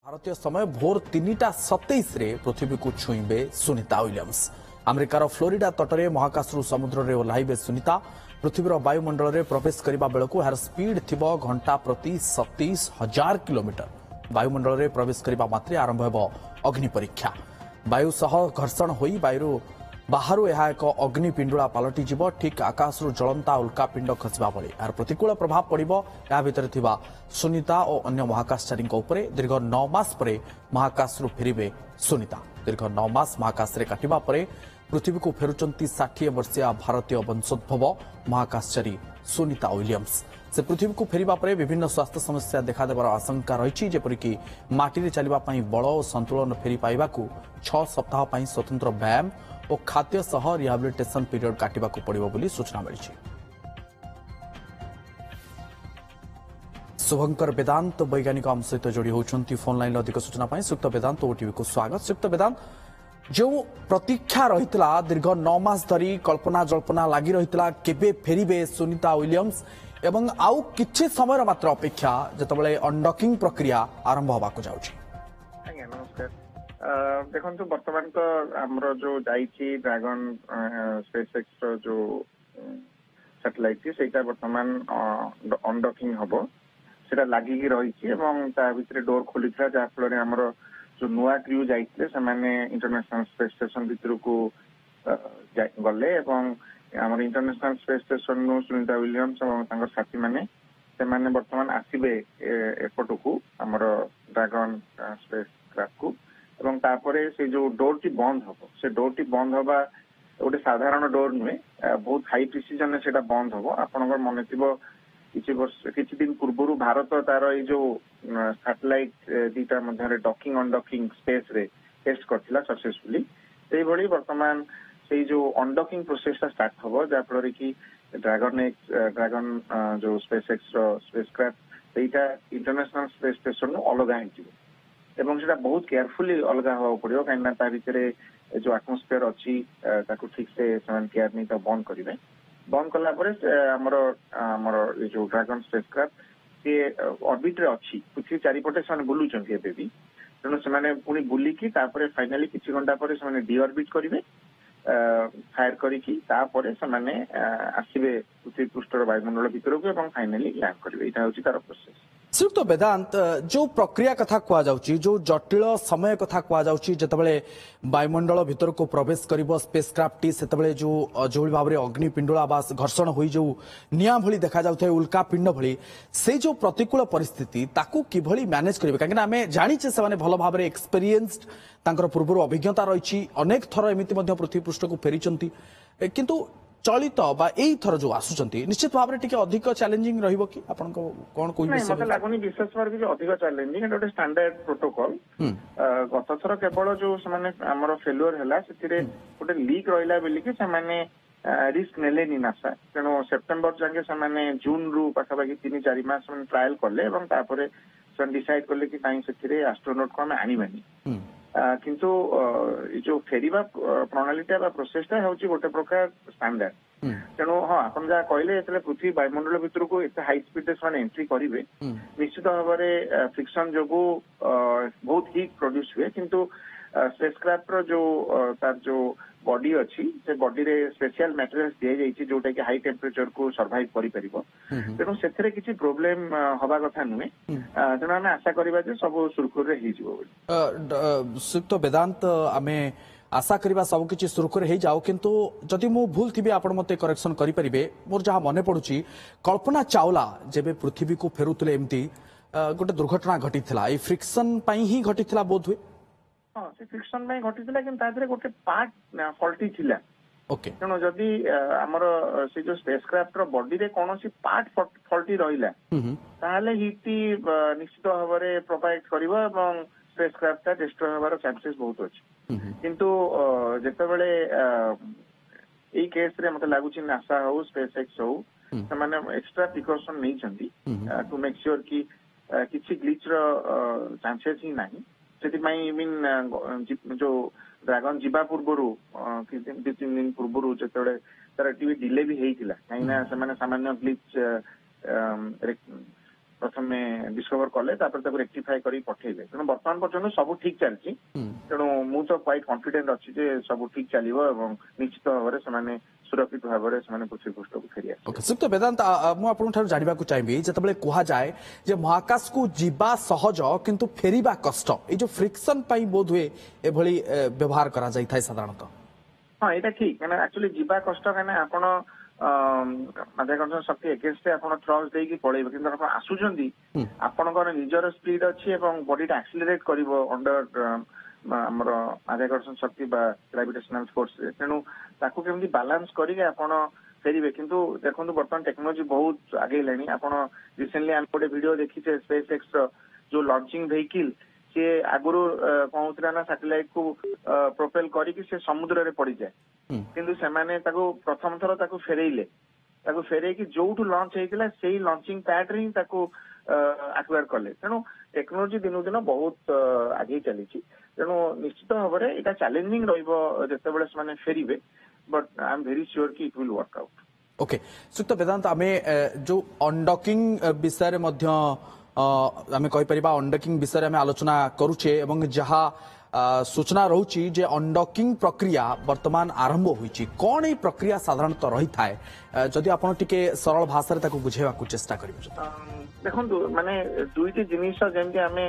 भारतीय समय भोर 3:27 पृथ्वी को छुईबे सुनीता विलियम्स। अमेरिकार फ्लोरिडा तटरे महाकाशरू समुद्र में ओह्लैबे सुनीता। पृथ्वीर वायुमंडल में प्रवेश करने बेलू यार स्पीड थी घंटा प्रति 27,000 किलोमीटर। वायुमंडल में प्रवेश करने मात्रे आरंभ हो अग्नि परीक्षा। वायु सह घर्षण हो वायु बाहर यह एक अग्निपिंडुला पलटिज ठीक आकाशरू जलंता उल्कापिंड खसवा भली यार प्रतिकूल प्रभाव पड़ो। या भितर थिबा सुनीता और अन्य महाकाशचारी दीर्घ 9 मास पर महाकाशरू फेरिबे सुनीता। दीर्घ 9 मास महाकाश काटिबा परे पृथ्वी को फेरुचंती 60 वर्षीय भारतीय वंशोद्भव महाकाशचारी सुनीता विलियम्स। से पृथ्वी को फेरिबा परे विभिन्न स्वास्थ्य समस्या देखादेवार आशंका रही, जेपरिक माटी चलवा बल और संतुलन फेरी पाइबा 6 सप्ताह स्वतंत्र व्यायाम और खाद्य सह रिहाबिलिटेशन पीरियड काटिबा पड़िबो बोली सूचना मिली। शुभंकर वेदांत वैज्ञानिक आम सहित जोड़ी होती फोन लाइन अधिक सूचना सुक्त वेदांत ओटीवी को स्वागत। सुक्त वेदांत, जो प्रतीक्षा रही दीर्घ 9 मास धरी कल्पना जल्पना लगी रही केबे फेरिबे सुनीता विलियम्स एवं आउ किछि समय मात्र अपेक्षा जतबेले अनडकिंग प्रक्रिया आरंभ होबाक जाउछि। नमस्कार। देखो बर्तमान तो आमर जो जाइए ड्रैगन स्पेसएक्स जो सैटेलाइट से बर्तमान अनडकिंग हम से लगिकी रही भितर डोर खोली जहाँफल आमर जो नुआ क्रू जाते इंटरनेशनल स्पेस स्टेशन भितर को गले आमर इंटरनेशनल स्पेस स्टेशन नु सुनीता विलियम्स और साथी मैंने बर्तमान आसबे एपट को आमर ड्रैगन स्पेस क्राफ्ट को এবং তারপরে সেই যে ডোরটি বন্ধ হবো সে ডোরটি বন্ধ হবা গোটে সাধারণ ডোর নুহে বহুত হাই প্রিসিজনে সেটা বন্ধ হবো। আপনার মনে থিব কিছু দিন পূর্বরু ভারত তার এই যে স্যাটেলাইট দুইটা মধ্যে ডকিং অনডকিং স্পেস রে টেস্ট করছিলা सक्सेसफुली সেইভাবে বর্তমান সেই যে অনডকিং প্রসেসটা স্টার্ট হবো যাফଳରେ কি ড্রাগন जो स्पेसएक्स रो स्पेसक्राफ्ट সেইটা इंटरनेशनल स्पेस स्टेशन अलग हो এবং সেটা বহুত কেয়ারফুলি অলগা হওয়া পড়িব কहीं ভিতরে जो आटमोस्फियर अच्छी ठीक से केयर नहीं तो बंद करेंगे। बंद कला जो ड्रैगन स्पेसक्राफ्ट सी ऑर्बिट रे अच्छी पृथ्वी चारिपटे से बुलूचंती एबे भी तेणु से पुणी बुलिकी फाइनाली किछि घंटा पर से डीऑर्बिट करेंगे फायर करिकी से आसबे पृथ्वी पृष्ठर वायुमंडल भितर को फाइनाली लैंड करेंगे। यहाँ हूँ तार प्रोसेस। श्रीयुक्त वेदांत, जो प्रक्रिया कथा कहुच्छी जो जटिल समय कथा कहुच्छी जितेबाला वायुमंडल भितर को प्रवेश कर स्पेसक्राफ्ट टी से जो भाव में अग्निपिंडुला बा घर्षण हो जो निया भली देखा जाउथे उल्कापिंड भली से जो प्रतिकूल परिस्थिति ताकू किभली मैनेज करेंगे कहीं आम जाचे से भल भाव में एक्सपीरियंस्ड तांकर पूर्व अभिज्ञता रही अनेक थर एमती पृथ्वी पृष्ठ को फेरी किंतु चलित थर जो आसुचंती निश्चित भाव में अधिक चैलेंजिंग रहिबो कि आपन को कोन कोइ विषय मते लागुनी विशेष भाव में अधिक चैलेंजिंग गोटे स्टैंडर्ड प्रोटोकॉल गत थर केवल जो से आमर फेल्युअर हैला सेतिरे गोटे लीक रहिला बेली कि से रिस्क नेलेनी नासा तेणु सेप्टेम्बर जाके से जून रु पाखापाखि 3-4 मास ट्रायल कले से डिसाइड कले कि नहीं से एस्ट्रोनॉट को आम आनिबानी किंतु जो फेरिबा प्रणालीटा प्रोसेसटा हूँ गोटे प्रकार स्टैंडर्ड तेणु हाँ आप जहाँ कहले पृथ्वी वायुमंडल भितर को एत हाई स्पीड से एंट्री करेंगे निश्चित भाव में फ्रिक्शन जो बहुत हीट प्रोड्यूस हुए किंतु स्पेसक्राफ्ट जो तार जो बॉडी अच्छी से बॉडी रे स्पेशल मटेरियल्स दिया जाइए जोटा कि हाई टेम्परेचर को सर्वाइव करि परिबो तेणु से किसी प्रोब्लेम हवा कथा नुहे तेणु आम आशा करवा सब सुरखुर सुक्त वेदांत आम आशा करवा सब किसी सुरखुर हो जाओ किंतु जदि मु भूल थी आपण मते करेक्शन करि परिबे मोर जहाँ मन पड़ुची कल्पना चावला जेबे पृथ्वी को फेरुतले एमती गोटे दुर्घटना घटी फ्रिक्शन ही घटी बोध हुए हाँ से फ्रिक्शन घटी गोटे पार्ट फल्टी थिला ओके तेणु जदि आमर से जो स्पेसक्राफ्ट बॉडी रे कौन सी पार्ट फल्टी रहिला ताहले हिटी निश्चित भाव में प्रोपागेट करिवो एवं स्पेसक्राफ्ट डिस्ट्रॉय होबार चांसेस बहुत अछि किंतु जेतेबेले एई केस रे मते लागुची नासा हो स्पेसएक्स हो से एक्स्ट्रा प्रिकॉशन नहीं छंती टू मेक श्योर कि किछि ग्लिच रो चांसेस ही नहीं से मीन जो ड्रैगन जीवा पूर्वर 2-3 दिन पूर्वर जो तार टी डिले भी होता कहीं सामान्य ग्लिच प्रथमे डिस्कवर कले रेक्टिफाई कर पठेबे तेणु वर्तमान पर्यटन सब ठीक चलती तेणु मु तो क्वाइट कॉन्फिडेंट अच्छी जे सब ठीक चलिबो एवं निश्चित भाव में सुरक्षित भाव में पृथ्वी पृष्ठ को फेरी आसे सुप्त वेदांत मु आपन ठार जानिबा को चाहिबी जतबेले कुहा जाए जे महाकाश को जीवा सहज किंतु फेरिबा कष्ट ए जो फ्रिक्शन पई बोध हुए ए भली व्यवहार करा जाई थाय साधारणतः हाँ ये ठीक मैंने एक्चुअली जीवा कष्ट कहना आपण माध्याकर्षण शक्ति एगेन्स्ट आपण थ्रस्ट देकी पळेबे किंतु आपण आसुचंदी आपणकर निजर स्पीड अछि एवं बॉडी टा एक्सिलरेट करिवो अंडर हमर माध्याकर्षण शक्ति बा ग्रेविटेशनल फोर्स तेणु ताकू केमती बैलेंस करिके आपण फेरिबे किंतु देखंतु वर्तमान टेक्नोलॉजी बहुत आगे लेनी आपण रिसेंटली हम गोटे वीडियो देखिछे स्पेस एक्स रो जो लॉन्चिंग व्हीकल से आगुरु कहउतरा ना सैटेलाइट को प्रोपेल करिकि से समुद्र रे पड़ी जाए किंतु सेमाने ताको प्रथम थर ताको फेरे कि जोठु लॉन्च हेतिला सेही लॉन्चिंग पैड रे ताको एक्वायर करले तेणु टेक्नोलॉजी दिनो दिन बहुत आगे चली तेणु निश्चित भाव में यहाँ चैलेंजिंग रहित से फेरिबे but I am very sure कि it will work out okay सुक्त वेदांत आमे जो अनडकिंग विषय मध्य आमे कहि परिबा अनडकिंग विषय आमे आलोचना करूछे एवं जहा सूचना रहउची जे अनडकिंग प्रक्रिया वर्तमान आरंभ होईची कोन ए प्रक्रिया साधारणतः रही थाए जदि आपण टिके सरल भाषा रे ताको बुझेबा को चेष्टा करिबो देखंतु माने दुईटी जिनिस जेंति आमे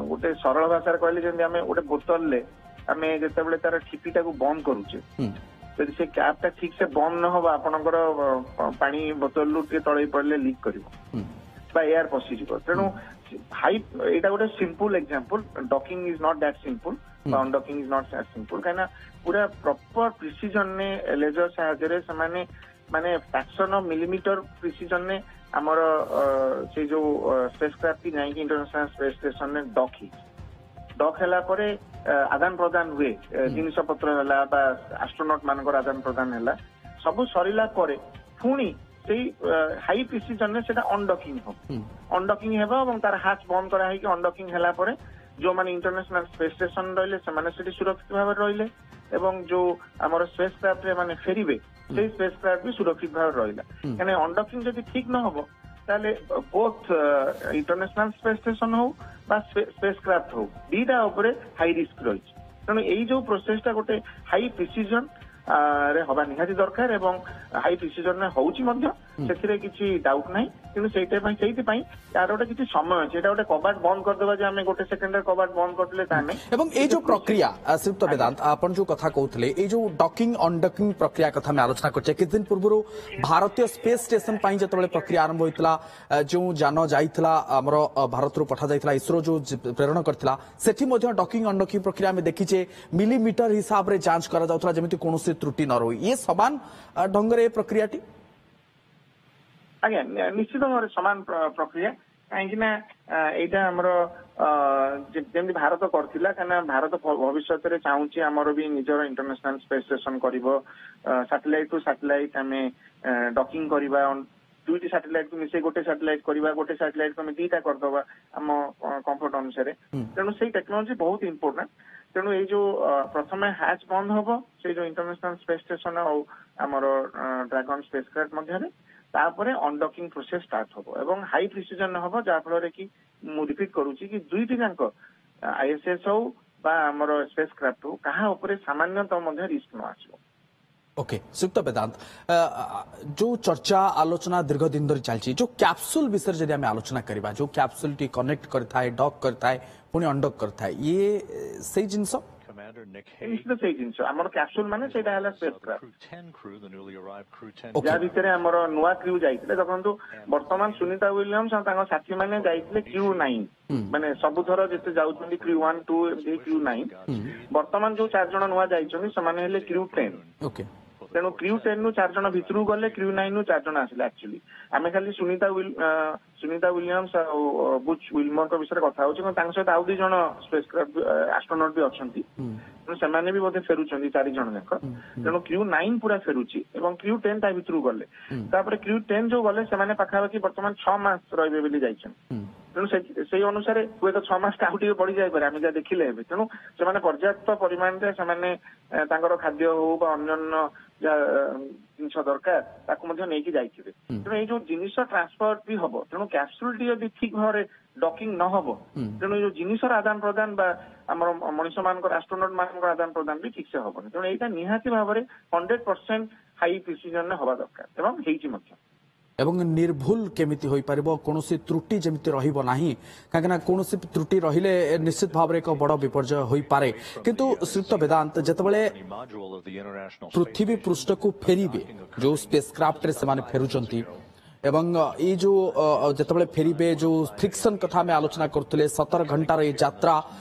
गोटे सरल भाषा रे कहले जेंति आमे गोटे बोतल ले आमे जेतेबेले तार ठिपीटा को बंद करूचे यदि से कैप टा ठीक से बंद न होबा आपनकर पानी बोतल लु के तळे पड़ले लीक करिवो बा एयर पसिजिवो तेणु हाई एटा गोटे simple example docking is not that simple undocking is not that simple काना पूरा प्रॉपर प्रिसिजन ने लेजर सहायता रे समाने माने फ्रैक्शन ऑफ मिलीमीटर प्रिसिजन ने हमर से जो स्पेसक्राफ्ट की जाई इंटरनेशनल स्पेस स्टेशन ने डॉक हैला परे आदान प्रदान हुए जिनिस पत्र हैला बा एस्ट्रोनॉट मानकर आदान प्रदान हैला सब सरिला परे पुणी हाई प्रिसिजन ने सेटा अनडकिंग हेबा और तार हाथ बंद करा है कि अनडकिंग हैला परे जो माने इंटरनेशनल स्पेस स्टेशन रहिले से माने सेठी सुरक्षित भाव रहिले एवं जो हमर स्पेस क्राफ्ट रे माने फेरिबे से स्पेस क्राफ्ट भी सुरक्षित भाव रहिला यानी अनडकिंग जदि ठीक न होबो ताले बोथ इंटरनेशनल स्पेस स्टेशन हो बा स्पेस क्राफ्ट हो दीटा ऊपर हाई रिस्क रही तेणु यही जो प्रोसेसटा गोटे हाई प्रिसिजन रे हवा निहाती दरकार एवं हाई प्रिसिजन रे होउची मध्य सेथिरे किछि डाउट नाही किंतु सेइते पई यार गोटे किछि समय अछि एटा गोटे कबाट बंद कर देबा जे हमें गोटे सेकंड रे कबाट बंद करले ता नै एवं ए जो प्रक्रिया श्रीयुक्त वेदांत आपण जो कथा कहउतले ए जो डॉकिंग अनडकिंग प्रक्रिया कथा में आलोचना करछे कि दिन पूर्व भारतीय स्पेस स्टेशन पई जतबेले प्रक्रिया आरंभ होइतला जो जानो जाइतला हमर भारत रु पठा जाइतला इसरो जो प्रेरण करथिला सेठी मध्ये डॉकिंग अनडकिंग प्रक्रिया में देखिचे मिलीमीटर हिसाब रे जांच करा जाउतला जेमिति कोनोसी त्रुटि न रही ये समान ढंग रे प्रक्रियाटी आज्ञा निश्चित भाव समान प्रक्रिया कहीं एटा हमर जेमि भारत करथिला काना भारत भविष्य रे चाहूची हमर भी निजर इंटरनेशनल स्पेस स्टेशन करिवो सैटेलाइट टू सैटेलाइट हमें डॉकिंग करिवा दुईटी सैटेलाइट को मिसे गोटे सैटेलाइट करिवा गोटे सैटेलाइट को हमें दीटा कर दबा हम कंफर्ट अनुसार तेणु से टेक्नोलॉजी बहुत इंपोर्टेंट तेणु ये जो प्रथम हैच बंद हम से जो इंटरनेशनल स्पेस स्टेशन और आमर ड्रैगन स्पेसक्राफ्ट मध्य तापर अनडकिंग प्रोसेस स्टार्ट हो एवं हाई प्रिसिजन हम जहाँफल कि मु रिपीट करुच्ची कि दुईटी जाक आईएसएस हो बा आमर स्पेसक्राफ्ट हो कहा उपरे सामान्यतः रिस्क न आसो ओके सुक्त वेदांत जो चर्चा आलोचना दीर्घ दिन धरी चलती जो कैप्सूल विषय जदि आम आलोचना करवा जो कैप्सूल टी कनेक्ट करता है डॉक करता है पुणी अनडॉक करता है ये सही जिनस निश्चित से जिनस हमर कैप्सूल माने सेटा हला स्पेसक्राफ्ट या भितरे हमर नुवा क्रू जाइतले देखंतु वर्तमान सुनीता विलियम्स और तांको साथी माने जाइतले क्रू 9 माने सब थर जते जाउछन्ती क्रू 1 2 एमडी क्रू 9 वर्तमान जो चार जण नुवा जाइछन्ती समान हेले क्रू 10 ओके तेणु क्रू 10 नु चार जण भितरु गले क्रू 9 नु चार जण आसिले एक्चुअली आमे खाली सुनीता विलियम्स और बुच विल्मर को विषय कथा होछि तांको सहित आउ दि जण स्पेसक्राफ्ट एस्ट्रोनॉट भी अछन्ती तेणु सेमाने भी बोधे फेरुछन्ती चारि जण जाक तेणु क्रू 9 पूरा फेरुछि एवं क्रू 10 ता भितरु गले तापर क्रू 10 जो गले सेमाने पाखापाखि वर्तमान 6 मास रहिबे बोली जाइछन ତେଣୁ ସେଇ ଅନୁସାରେ ହୁଏତ 6 ମାସ ଆଉ ଟିକେ ବଢି ଯାଇପାରେ ଆମେ ଯାହା ଦେଖିଲେ ଏବେ। ତେଣୁ ସେମାନେ ପର୍ଯ୍ୟାପ୍ତ ପରିମାଣରେ ସେମାନେ ତାଙ୍କର ଖାଦ୍ୟ ହଉ ବା ଅନ୍ୟାନ୍ୟ ଯାହା ଜିନିଷ ଦରକାର ତାକୁ ମଧ୍ୟ ନେଇକି ଯାଇଥିବେ। ତେଣୁ ଏଇ ଯୋଉ ଜିନିଷ ଟ୍ରାନ୍ସଫର ବି ହବ, ତେଣୁ କ୍ୟାପସୁଲଟି ଯଦି ଠିକ ଭାବରେ ଡକିଂ ନ ହବ, ତେଣୁ ଏଇ ଯୋଉ ଜିନିଷର ଆଦାନ ପ୍ରଦାନ ବା ଆମର ମଣିଷ ମାନଙ୍କର ଆଷ୍ଟ୍ରୋନଟ ମାନଙ୍କର ଆଦାନ ପ୍ରଦାନ ବି ଠିକ ସେ ହବନି। ତେଣୁ ଏଇଟା ନିହାତି ଭାବରେ 100% ହାଇ ପ୍ରିସିଜନରେ ହବା ଦରକାର ଏବଂ ହେଇଛି ମଧ୍ୟ। এবং নির্ভুল কেমিতি হয়ে পারিব, কোনসি ত্রুটি যেমিতি রহিব নাহি, কাহিঁকি কোনসি ত্রুটি রহিলে নিশ্চিত ভাবে এক বড় বিপর্যয় হয়ে পারে। কিন্তু শ্রীযুক্ত বেদান্ত যেতবেলে পৃথিবী পৃষ্ঠকু ফেরিবে, যে স্পেসক্রাফ্টরে সেমানে ফেরুচন্তি এবং এই যে যেতবেলে ফেরিবে, যে ফ্রিকশন কথা আমি আলোচনা করুলে 17 ঘণ্টার এই যাত্রা